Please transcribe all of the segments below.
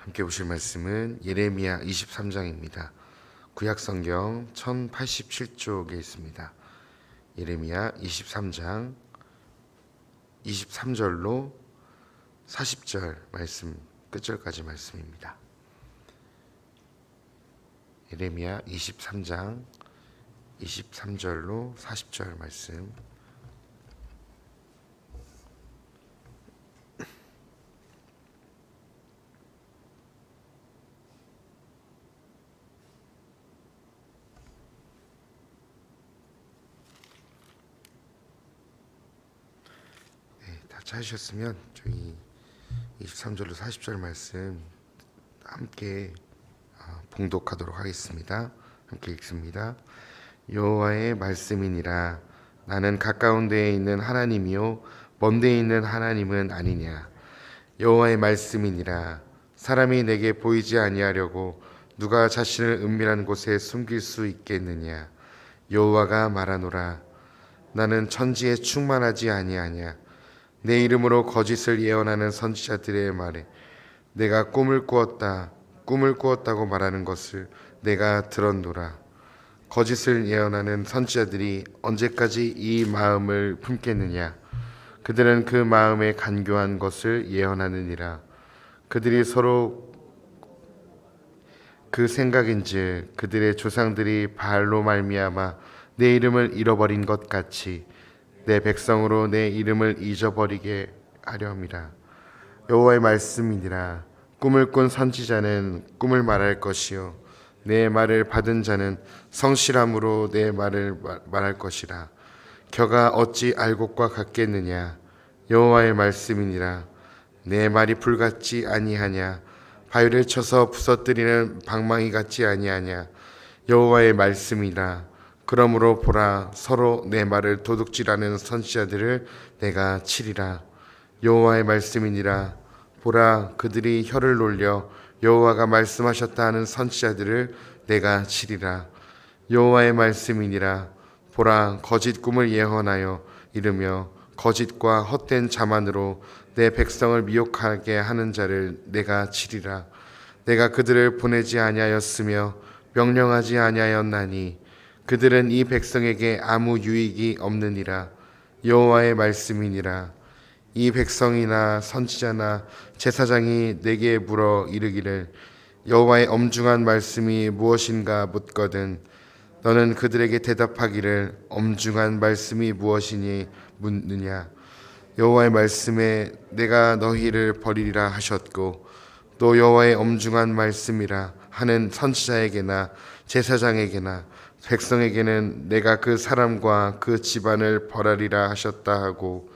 함께 보실 말씀은 예레미야 23장입니다. 구약성경 1087쪽에 있습니다. 예레미야 23장 23절로 40절 말씀 끝절까지 말씀입니다. 예레미야 23장 23절로 40절 말씀. 다 찾으셨으면 저희 23절로 40절 말씀 함께 봉독하도록 하겠습니다. 함께 읽습니다. 여호와의 말씀이니라. 나는 가까운 데에 있는 하나님이요 먼 데에 있는 하나님은 아니냐. 여호와의 말씀이니라. 사람이 내게 보이지 아니하려고 누가 자신을 은밀한 곳에 숨길 수 있겠느냐. 여호와가 말하노라. 나는 천지에 충만하지 아니하냐. 내 이름으로 거짓을 예언하는 선지자들의 말에 내가 꿈을 꾸었다고 말하는 것을 내가 들었노라. 거짓을 예언하는 선지자들이 언제까지 이 마음을 품겠느냐. 그들은 그 마음에 간교한 것을 예언하느니라. 그들이 서로 그 생각인즉 그들의 조상들이 바알로 말미암아 내 이름을 잃어버린 것 같이 내 백성으로 내 이름을 잊어버리게 하려 함이라. 여호와의 말씀이니라. 꿈을 꾼 선지자는 꿈을 말할 것이요 내 말을 받은 자는 성실함으로 내 말을 말할 것이라. 겨가 어찌 알곡과 같겠느냐. 여호와의 말씀이니라. 내 말이 불같지 아니하냐. 바위를 쳐서 부서뜨리는 방망이 같지 아니하냐. 여호와의 말씀이라. 그러므로 보라, 서로 내 말을 도둑질하는 선지자들을 내가 치리라. 여호와의 말씀이니라. 보라, 그들이 혀를 놀려 여호와가 말씀하셨다 하는 선지자들을 내가 치리라. 여호와의 말씀이니라. 보라, 거짓 꿈을 예언하여 이르며 거짓과 헛된 자만으로 내 백성을 미혹하게 하는 자를 내가 치리라. 내가 그들을 보내지 아니하였으며 명령하지 아니하였나니 그들은 이 백성에게 아무 유익이 없느니라. 여호와의 말씀이니라. 이 백성이나 선지자나 제사장이 내게 물어 이르기를 여호와의 엄중한 말씀이 무엇인가 묻거든 너는 그들에게 대답하기를 엄중한 말씀이 무엇이니 묻느냐. 여호와의 말씀에 내가 너희를 버리리라 하셨고 또 여호와의 엄중한 말씀이라 하는 선지자에게나 제사장에게나 백성에게는 내가 그 사람과 그 집안을 벌하리라 하셨다 하고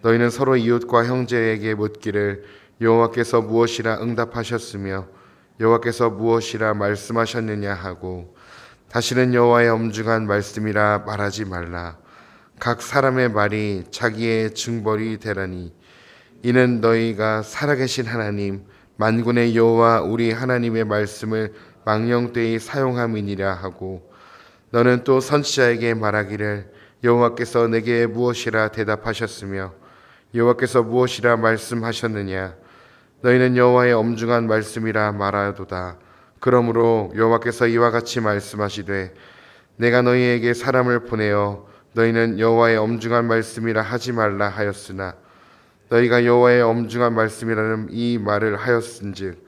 너희는 서로 이웃과 형제에게 묻기를 여호와께서 무엇이라 응답하셨으며 여호와께서 무엇이라 말씀하셨느냐 하고 다시는 여호와의 엄중한 말씀이라 말하지 말라. 각 사람의 말이 자기의 증벌이 되라니 이는 너희가 살아계신 하나님 만군의 여호와 우리 하나님의 말씀을 망령되이 사용함이니라 하고 너는 또 선지자에게 말하기를 여호와께서 내게 무엇이라 대답하셨으며 여호와께서 무엇이라 말씀하셨느냐. 너희는 여호와의 엄중한 말씀이라 말하도다. 그러므로 여호와께서 이와 같이 말씀하시되 내가 너희에게 사람을 보내어 너희는 여호와의 엄중한 말씀이라 하지 말라 하였으나 너희가 여호와의 엄중한 말씀이라는 이 말을 하였은즉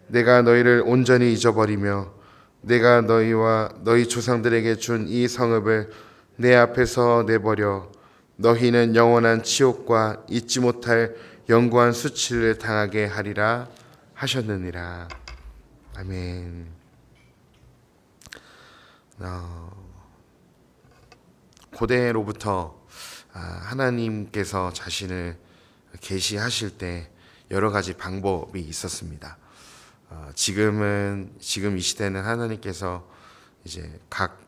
내가 너희를 온전히 잊어버리며 내가 너희와 너희 조상들에게 준 이 성읍을 내 앞에서 내버려 너희는 영원한 치욕과 잊지 못할 영구한 수치를 당하게 하리라 하셨느니라. 아멘. 고대로부터 하나님께서 자신을 계시하실 때 여러 가지 방법이 있었습니다. 지금 이 시대는 하나님께서 이제 각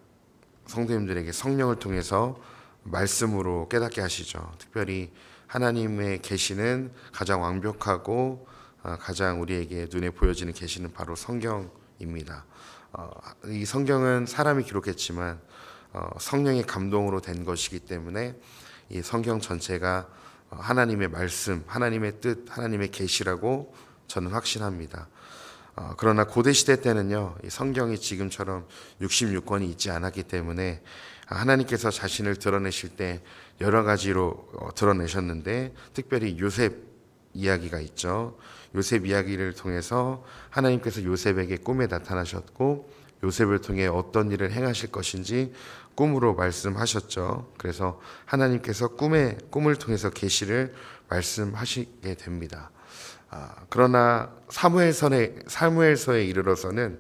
성도님들에게 성령을 통해서 말씀으로 깨닫게 하시죠. 특별히 하나님의 계시는 가장 완벽하고 가장 우리에게 눈에 보여지는 계시는 바로 성경입니다. 이 성경은 사람이 기록했지만 성령의 감동으로 된 것이기 때문에 이 성경 전체가 하나님의 말씀, 하나님의 뜻, 하나님의 계시라고 저는 확신합니다. 그러나 고대 시대 때는요, 이 성경이 지금처럼 66권이 있지 않았기 때문에 하나님께서 자신을 드러내실 때 여러 가지로 드러내셨는데, 특별히 요셉 이야기가 있죠. 요셉 이야기를 통해서 하나님께서 요셉에게 꿈에 나타나셨고, 요셉을 통해 어떤 일을 행하실 것인지 꿈으로 말씀하셨죠. 그래서 하나님께서 꿈을 통해서 계시를 말씀하시게 됩니다. 그러나 사무엘서에 이르러서는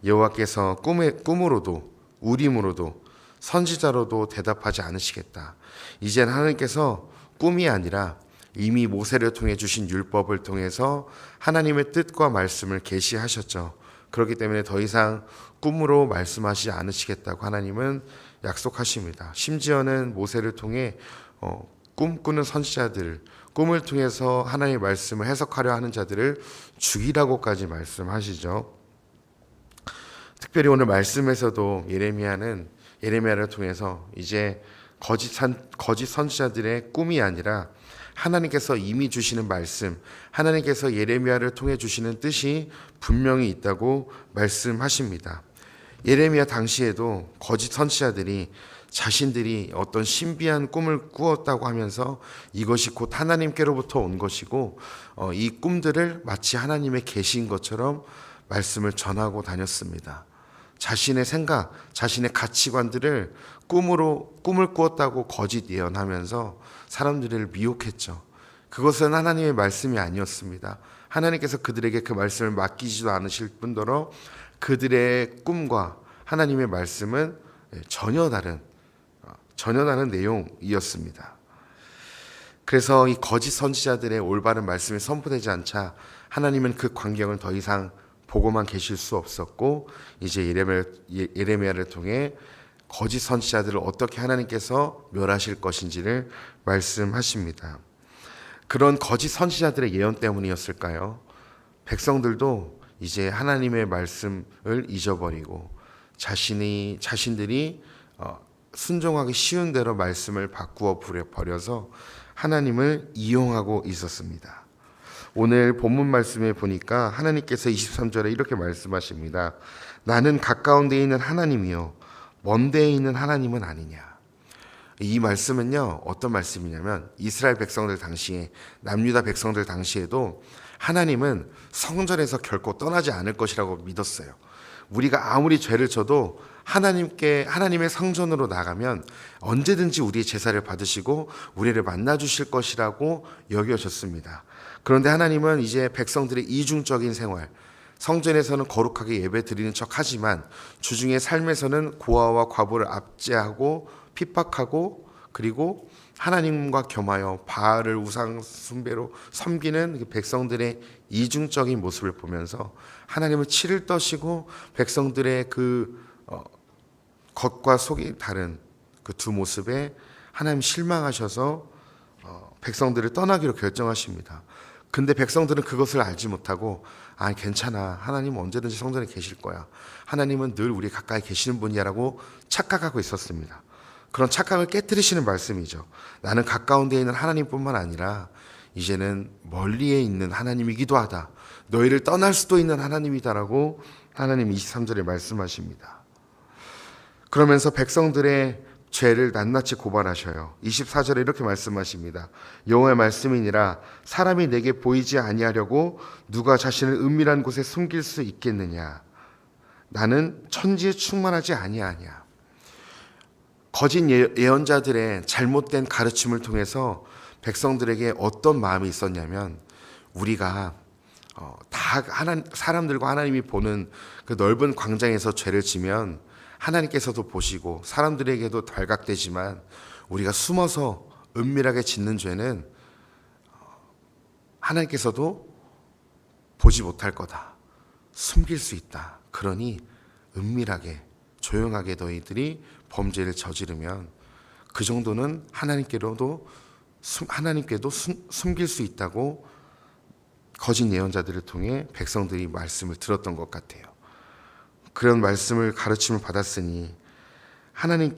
여호와께서 꿈으로도 우림으로도 선지자로도 대답하지 않으시겠다. 이젠 하나님께서 꿈이 아니라 이미 모세를 통해 주신 율법을 통해서 하나님의 뜻과 말씀을 계시하셨죠. 그렇기 때문에 더 이상 꿈으로 말씀하시지 않으시겠다고 하나님은 약속하십니다. 심지어는 모세를 통해 꿈꾸는 선지자들, 꿈을 통해서 하나님의 말씀을 해석하려 하는 자들을 죽이라고까지 말씀하시죠. 특별히 오늘 말씀에서도 예레미야를 통해서 이제 거짓 선지자들의 꿈이 아니라 하나님께서 이미 주시는 말씀, 하나님께서 예레미야를 통해 주시는 뜻이 분명히 있다고 말씀하십니다. 예레미야 당시에도 거짓 선지자들이 자신들이 어떤 신비한 꿈을 꾸었다고 하면서 이것이 곧 하나님께로부터 온 것이고 이 꿈들을 마치 하나님의 계시인 것처럼 말씀을 전하고 다녔습니다. 자신의 생각, 자신의 가치관들을 꿈을 꾸었다고 거짓 예언하면서 사람들을 미혹했죠. 그것은 하나님의 말씀이 아니었습니다. 하나님께서 그들에게 그 말씀을 맡기지도 않으실 뿐더러 그들의 꿈과 하나님의 말씀은 전혀 다른 내용이었습니다. 그래서 이 거짓 선지자들의 올바른 말씀이 선포되지 않자 하나님은 그 광경을 더 이상 보고만 계실 수 없었고 이제 예레미야를 통해 거짓 선지자들을 어떻게 하나님께서 멸하실 것인지를 말씀하십니다. 그런 거짓 선지자들의 예언 때문이었을까요? 백성들도 이제 하나님의 말씀을 잊어버리고 자신들이 순종하기 쉬운 대로 말씀을 바꾸어 버려서 하나님을 이용하고 있었습니다. 오늘 본문 말씀에 보니까 하나님께서 23절에 이렇게 말씀하십니다. 나는 가까운 데에 있는 하나님이요 먼 데에 있는 하나님은 아니냐. 이 말씀은요 어떤 말씀이냐면 이스라엘 백성들 당시에 남유다 백성들 당시에도 하나님은 성전에서 결코 떠나지 않을 것이라고 믿었어요. 우리가 아무리 죄를 져도 하나님의 성전으로 나가면 언제든지 우리의 제사를 받으시고 우리를 만나 주실 것이라고 여겨졌습니다. 그런데 하나님은 이제 백성들의 이중적인 생활, 성전에서는 거룩하게 예배 드리는 척 하지만 주중의 삶에서는 고아와 과부를 압제하고 핍박하고 그리고 하나님과 겸하여 바알을 우상 숭배로 섬기는 백성들의 이중적인 모습을 보면서 하나님은 치를 떠시고 백성들의 그 겉과 속이 다른 그 두 모습에 하나님 실망하셔서 백성들을 떠나기로 결정하십니다. 근데 백성들은 그것을 알지 못하고 괜찮아, 하나님은 언제든지 성전에 계실 거야, 하나님은 늘 우리 가까이 계시는 분이야라고 착각하고 있었습니다. 그런 착각을 깨뜨리시는 말씀이죠. 나는 가까운 데에 있는 하나님뿐만 아니라 이제는 멀리에 있는 하나님이기도 하다. 너희를 떠날 수도 있는 하나님이다라고 하나님 23절에 말씀하십니다. 그러면서 백성들의 죄를 낱낱이 고발하셔요. 24절에 이렇게 말씀하십니다. 여호와의 말씀이니라 사람이 내게 보이지 아니하려고 누가 자신을 은밀한 곳에 숨길 수 있겠느냐. 나는 천지에 충만하지 아니하냐. 거짓 예언자들의 잘못된 가르침을 통해서 백성들에게 어떤 마음이 있었냐면 우리가 다 사람들과 하나님이 보는 그 넓은 광장에서 죄를 지면 하나님께서도 보시고 사람들에게도 발각되지만 우리가 숨어서 은밀하게 짓는 죄는 하나님께서도 보지 못할 거다. 숨길 수 있다. 그러니 은밀하게 조용하게 너희들이 범죄를 저지르면 그 정도는 하나님께도 숨길 수 있다고 거짓 예언자들을 통해 백성들이 말씀을 들었던 것 같아요. 그런 말씀을 가르침을 받았으니 하나님을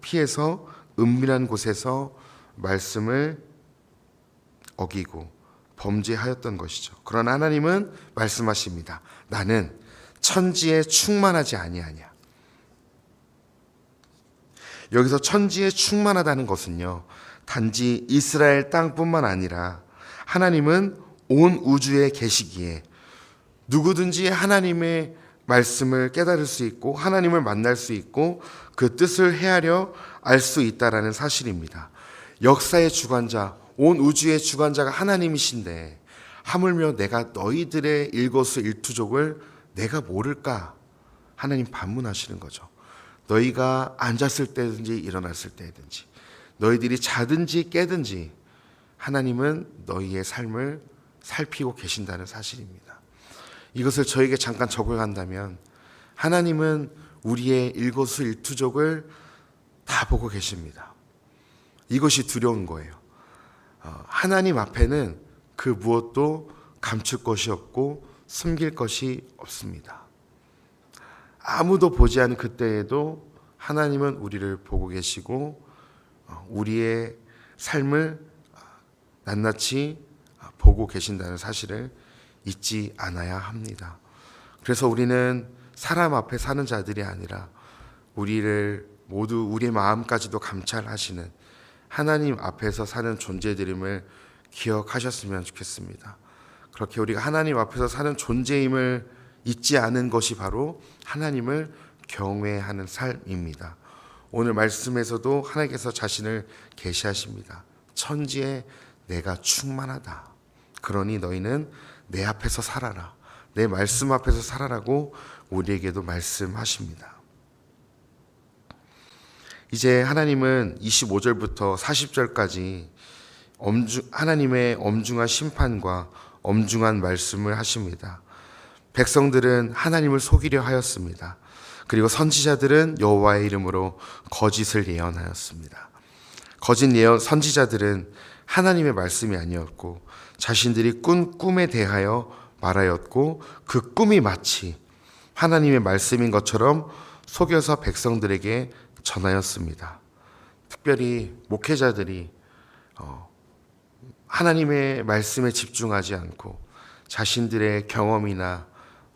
피해서 은밀한 곳에서 말씀을 어기고 범죄하였던 것이죠. 그러나 하나님은 말씀하십니다. 나는 천지에 충만하지 아니하냐. 여기서 천지에 충만하다는 것은요, 단지 이스라엘 땅뿐만 아니라 하나님은 온 우주에 계시기에 누구든지 하나님의 말씀을 깨달을 수 있고 하나님을 만날 수 있고 그 뜻을 헤아려 알 수 있다라는 사실입니다. 역사의 주관자, 온 우주의 주관자가 하나님이신데 하물며 내가 너희들의 일거수일투족을 내가 모를까? 하나님 반문하시는 거죠. 너희가 앉았을 때든지 일어났을 때든지 너희들이 자든지 깨든지 하나님은 너희의 삶을 살피고 계신다는 사실입니다. 이것을 저에게 잠깐 적용한다면 하나님은 우리의 일거수일투족을 다 보고 계십니다. 이것이 두려운 거예요. 하나님 앞에는 그 무엇도 감출 것이 없고 숨길 것이 없습니다. 아무도 보지 않은 그때에도 하나님은 우리를 보고 계시고 우리의 삶을 낱낱이 보고 계신다는 사실을 잊지 않아야 합니다. 그래서 우리는 사람 앞에 사는 자들이 아니라 우리를 모두 우리의 마음까지도 감찰하시는 하나님 앞에서 사는 존재들임을 기억하셨으면 좋겠습니다. 그렇게 우리가 하나님 앞에서 사는 존재임을 잊지 않은 것이 바로 하나님을 경외하는 삶입니다. 오늘 말씀에서도 하나님께서 자신을 계시하십니다. 천지에 내가 충만하다. 그러니 너희는 내 앞에서 살아라. 내 말씀 앞에서 살아라고 우리에게도 말씀하십니다. 이제 하나님은 25절부터 40절까지 하나님의 엄중한 심판과 엄중한 말씀을 하십니다. 백성들은 하나님을 속이려 하였습니다. 그리고 선지자들은 여호와의 이름으로 거짓을 예언하였습니다. 거짓 예언 선지자들은 하나님의 말씀이 아니었고 자신들이 꾼 꿈에 대하여 말하였고 그 꿈이 마치 하나님의 말씀인 것처럼 속여서 백성들에게 전하였습니다. 특별히 목회자들이 하나님의 말씀에 집중하지 않고 자신들의 경험이나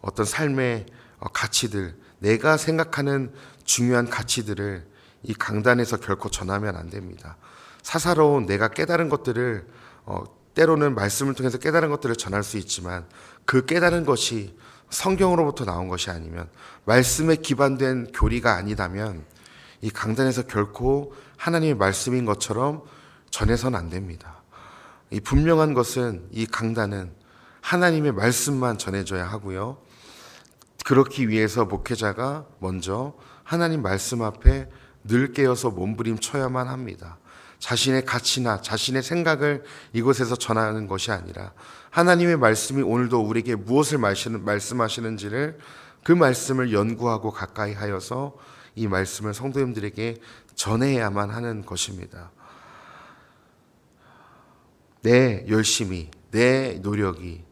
어떤 삶의 가치들, 내가 생각하는 중요한 가치들을 이 강단에서 결코 전하면 안 됩니다. 사사로운 내가 깨달은 것들을 때로는 말씀을 통해서 깨달은 것들을 전할 수 있지만 그 깨달은 것이 성경으로부터 나온 것이 아니면 말씀에 기반된 교리가 아니다면 이 강단에서 결코 하나님의 말씀인 것처럼 전해서는 안 됩니다. 이 분명한 것은 이 강단은 하나님의 말씀만 전해져야 하고요. 그렇기 위해서 목회자가 먼저 하나님 말씀 앞에 늘 깨어서 몸부림쳐야만 합니다. 자신의 가치나 자신의 생각을 이곳에서 전하는 것이 아니라 하나님의 말씀이 오늘도 우리에게 무엇을 말씀하시는지를 그 말씀을 연구하고 가까이 하여서 이 말씀을 성도님들에게 전해야만 하는 것입니다. 내 열심이, 내 노력이,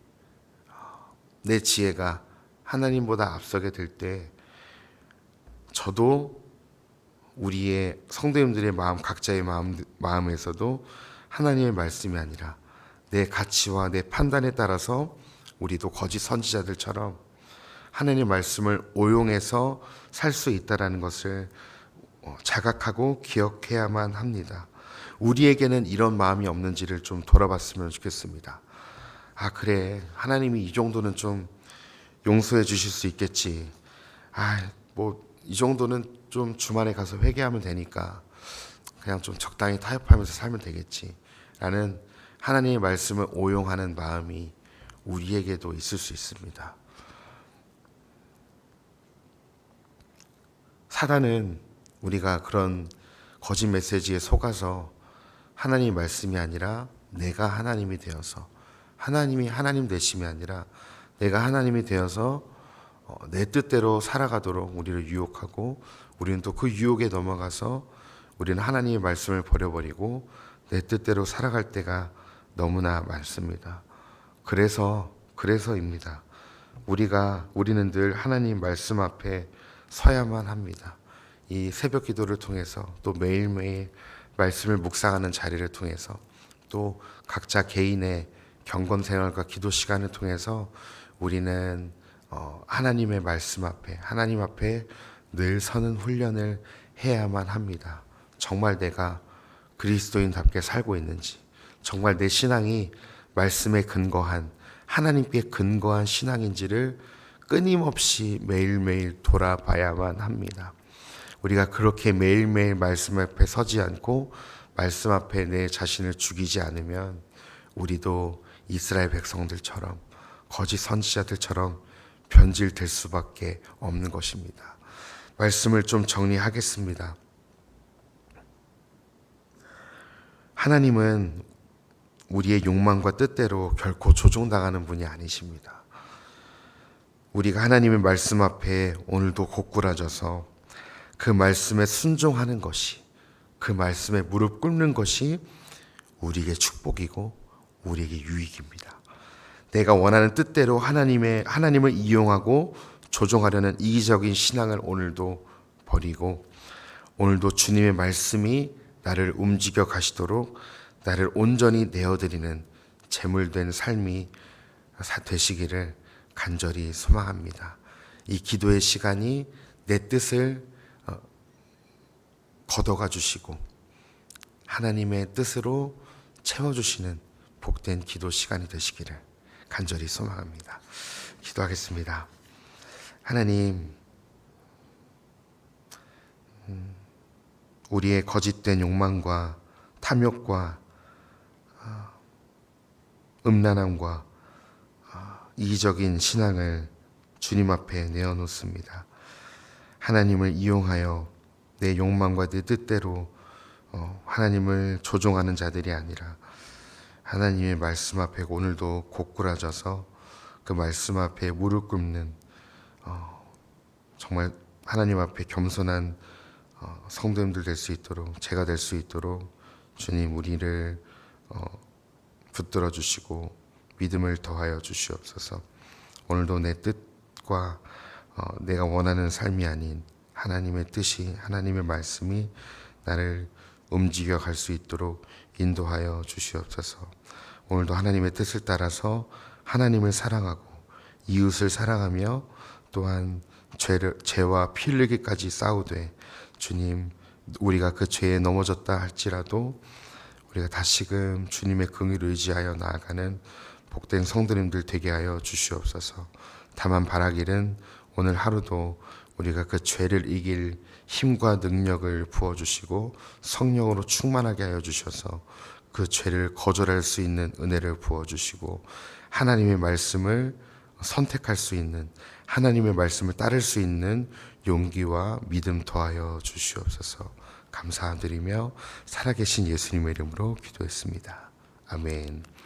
내 지혜가 하나님보다 앞서게 될 때 저도 우리의 성도님들의 마음, 각자의 마음에서도 하나님의 말씀이 아니라 내 가치와 내 판단에 따라서 우리도 거짓 선지자들처럼 하나님의 말씀을 오용해서 살 수 있다는 것을 자각하고 기억해야만 합니다. 우리에게는 이런 마음이 없는지를 좀 돌아봤으면 좋겠습니다. 아, 그래, 하나님이 이 정도는 좀 용서해 주실 수 있겠지. 이 정도는 좀 주말에 가서 회개하면 되니까 그냥 좀 적당히 타협하면서 살면 되겠지 라는 하나님의 말씀을 오용하는 마음이 우리에게도 있을 수 있습니다. 사단은 우리가 그런 거짓 메시지에 속아서 하나님의 말씀이 아니라 내가 하나님이 되어서, 하나님이 하나님 되심이 아니라 내가 하나님이 되어서 내 뜻대로 살아가도록 우리를 유혹하고, 우리는 또 그 유혹에 넘어가서 우리는 하나님의 말씀을 버려버리고 내 뜻대로 살아갈 때가 너무나 많습니다. 그래서입니다. 우리는 늘 하나님 말씀 앞에 서야만 합니다. 이 새벽 기도를 통해서, 또 매일매일 말씀을 묵상하는 자리를 통해서, 또 각자 개인의 경건 생활과 기도 시간을 통해서 우리는 하나님의 말씀 앞에, 하나님 앞에 늘 서는 훈련을 해야만 합니다. 정말 내가 그리스도인답게 살고 있는지, 정말 내 신앙이 말씀에 근거한, 하나님께 근거한 신앙인지를 끊임없이 매일매일 돌아봐야만 합니다. 우리가 그렇게 매일매일 말씀 앞에 서지 않고 말씀 앞에 내 자신을 죽이지 않으면 우리도 이스라엘 백성들처럼, 거짓 선지자들처럼 변질될 수밖에 없는 것입니다. 말씀을 좀 정리하겠습니다. 하나님은 우리의 욕망과 뜻대로 결코 조종당하는 분이 아니십니다. 우리가 하나님의 말씀 앞에 오늘도 고꾸라져서 그 말씀에 순종하는 것이, 그 말씀에 무릎 꿇는 것이 우리에게 축복이고 우리에게 유익입니다. 내가 원하는 뜻대로 하나님을 이용하고 조종하려는 이기적인 신앙을 오늘도 버리고, 오늘도 주님의 말씀이 나를 움직여 가시도록 나를 온전히 내어드리는 제물된 삶이 되시기를 간절히 소망합니다. 이 기도의 시간이 내 뜻을 걷어가 주시고 하나님의 뜻으로 채워주시는 복된 기도 시간이 되시기를 간절히 소망합니다. 기도하겠습니다. 하나님, 우리의 거짓된 욕망과 탐욕과 음란함과 이기적인 신앙을 주님 앞에 내어놓습니다. 하나님을 이용하여 내 욕망과 내 뜻대로 하나님을 조종하는 자들이 아니라 하나님의 말씀 앞에 오늘도 고꾸라져서 그 말씀 앞에 무릎 꿇는 정말 하나님 앞에 겸손한 성도님들 될 수 있도록, 제가 될 수 있도록 주님 우리를 붙들어 주시고 믿음을 더하여 주시옵소서. 오늘도 내 뜻과 내가 원하는 삶이 아닌 하나님의 뜻이, 하나님의 말씀이 나를 움직여 갈 수 있도록 인도하여 주시옵소서. 오늘도 하나님의 뜻을 따라서 하나님을 사랑하고 이웃을 사랑하며 또한 죄와 피 흘리기까지 싸우되, 주님, 우리가 그 죄에 넘어졌다 할지라도 우리가 다시금 주님의 긍휼을 의지하여 나아가는 복된 성도님들 되게 하여 주시옵소서. 다만 바라기는 오늘 하루도 우리가 그 죄를 이길 힘과 능력을 부어주시고 성령으로 충만하게 하여 주셔서 그 죄를 거절할 수 있는 은혜를 부어주시고 하나님의 말씀을 선택할 수 있는, 하나님의 말씀을 따를 수 있는 용기와 믿음 더하여 주시옵소서. 감사드리며 살아계신 예수님의 이름으로 기도했습니다. 아멘.